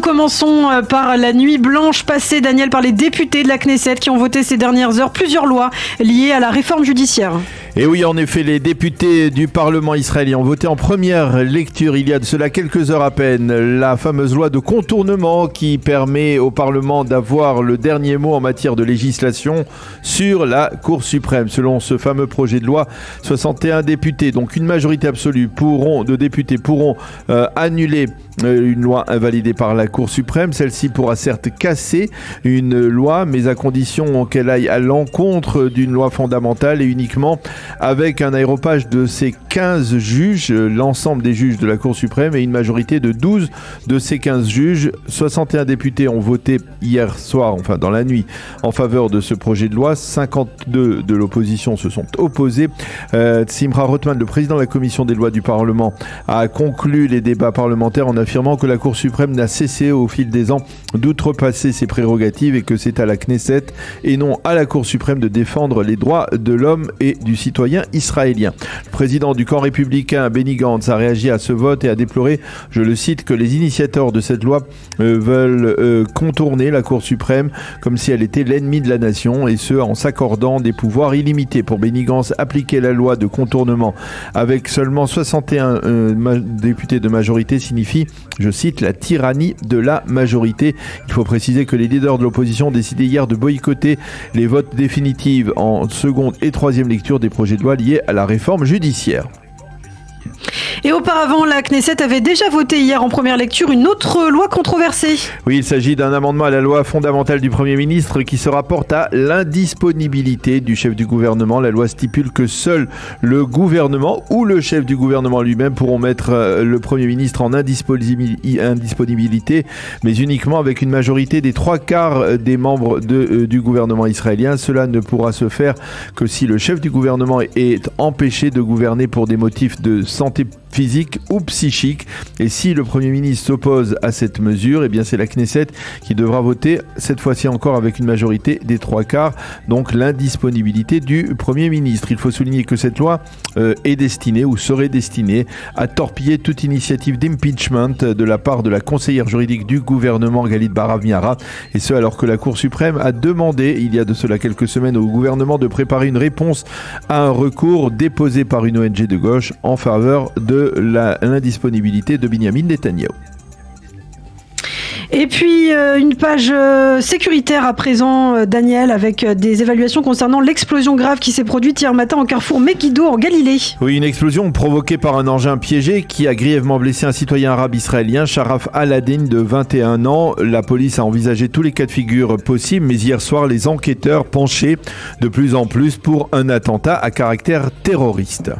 commençons par la nuit blanche passée, Daniel, par les députés de la Knesset qui ont voté ces dernières heures plusieurs lois liées à la réforme judiciaire. Et oui, en effet, les députés du Parlement israélien ont voté en première lecture, il y a de cela quelques heures à peine, la fameuse loi de contournement qui permet au Parlement d'avoir le dernier mot en matière de législation sur la Cour suprême. Selon ce fameux projet de loi, 61 députés, donc une majorité absolue de députés pourront annuler une loi invalidée par la Cour suprême. Celle-ci pourra certes casser une loi, mais à condition qu'elle aille à l'encontre d'une loi fondamentale et uniquement avec un aéropage de ces 15 juges, l'ensemble des juges de la Cour suprême et une majorité de 12 de ces 15 juges. 61 députés ont voté hier soir, enfin dans la nuit, en faveur de ce projet de loi. 52 de l'opposition se sont opposés. Simcha Rothman, le président de la commission des lois du Parlement, a conclu les débats parlementaires en affirmant que la Cour suprême n'a cessé au fil des ans d'outrepasser ses prérogatives et que c'est à la Knesset et non à la Cour suprême de défendre les droits de l'homme et du citoyen israélien. Le président du camp républicain, Benny Gantz, a réagi à ce vote et a déploré, je le cite, que les initiateurs de cette loi veulent contourner la Cour suprême comme si elle était l'ennemi de la nation et ce en s'accordant des pouvoirs illimités. Pour Benny Gantz, appliquer la loi de contournement avec seulement 61 députés de majorité signifie, je cite, la tyrannie de la majorité. Il faut préciser que les leaders de l'opposition ont décidé hier de boycotter les votes définitifs en seconde et troisième lecture des projets de loi liés à la réforme judiciaire. Et auparavant, la Knesset avait déjà voté hier en première lecture une autre loi controversée. Oui, il s'agit d'un amendement à la loi fondamentale du Premier ministre qui se rapporte à l'indisponibilité du chef du gouvernement. La loi stipule que seul le gouvernement ou le chef du gouvernement lui-même pourront mettre le Premier ministre en indisponibilité, mais uniquement avec une majorité des 3/4 des membres du gouvernement israélien. Cela ne pourra se faire que si le chef du gouvernement est empêché de gouverner pour des motifs de santé physique ou psychique. Et si le Premier ministre s'oppose à cette mesure, eh bien c'est la Knesset qui devra voter, cette fois-ci encore avec une majorité des 3/4, donc l'indisponibilité du Premier ministre. Il faut souligner que cette loi est destinée ou serait destinée à torpiller toute initiative d'impeachment de la part de la conseillère juridique du gouvernement, Galit Baharav-Miara, et ce alors que la Cour suprême a demandé, il y a de cela quelques semaines, au gouvernement de préparer une réponse à un recours déposé par une ONG de gauche en faveur de l'indisponibilité de Binyamin Netanyahu. Et puis une page sécuritaire à présent, Daniel, avec des évaluations concernant l'explosion grave qui s'est produite hier matin au carrefour Megiddo en Galilée. Oui, une explosion provoquée par un engin piégé qui a grièvement blessé un citoyen arabe israélien, Sharaf Al-Adin de 21 ans. La police a envisagé tous les cas de figure possibles, mais hier soir, les enquêteurs penchaient de plus en plus pour un attentat à caractère terroriste.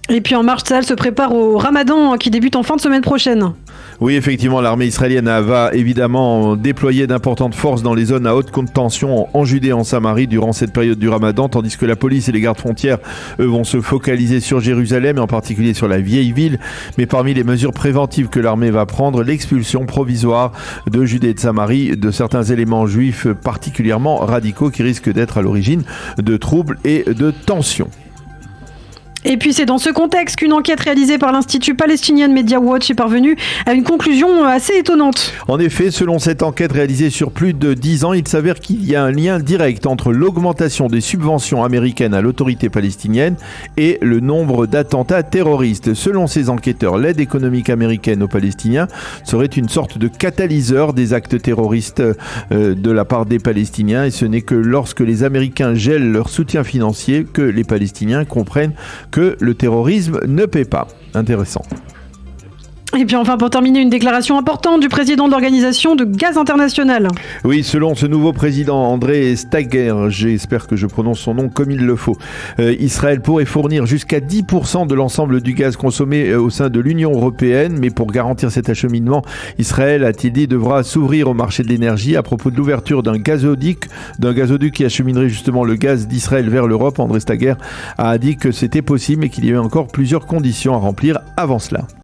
Et puis en marche, Tsahal se prépare au Ramadan qui débute en fin de semaine prochaine. Oui, effectivement, l'armée israélienne va évidemment déployer d'importantes forces dans les zones à haute tension en Judée et en Samarie durant cette période du Ramadan, tandis que la police et les gardes frontières, eux, vont se focaliser sur Jérusalem et en particulier sur la vieille ville. Mais parmi les mesures préventives que l'armée va prendre, l'expulsion provisoire de Judée et de Samarie de certains éléments juifs particulièrement radicaux qui risquent d'être à l'origine de troubles et de tensions. Et puis c'est dans ce contexte qu'une enquête réalisée par l'Institut Palestinian Media Watch est parvenue à une conclusion assez étonnante. En effet, selon cette enquête réalisée sur plus de 10 ans, il s'avère qu'il y a un lien direct entre l'augmentation des subventions américaines à l'autorité palestinienne et le nombre d'attentats terroristes. Selon ces enquêteurs, l'aide économique américaine aux Palestiniens serait une sorte de catalyseur des actes terroristes de la part des Palestiniens, et ce n'est que lorsque les Américains gèlent leur soutien financier que les Palestiniens comprennent que le terrorisme ne paie pas. Intéressant. Et puis enfin, pour terminer, une déclaration importante du président de l'Organisation de gaz international. Oui, selon ce nouveau président, André Stager, j'espère que je prononce son nom comme il le faut, Israël pourrait fournir jusqu'à 10% de l'ensemble du gaz consommé au sein de l'Union européenne, mais pour garantir cet acheminement, Israël, a-t-il dit, devra s'ouvrir au marché de l'énergie. À propos de l'ouverture d'un gazoduc qui acheminerait justement le gaz d'Israël vers l'Europe, André Stager a dit que c'était possible, mais qu'il y avait encore plusieurs conditions à remplir avant cela.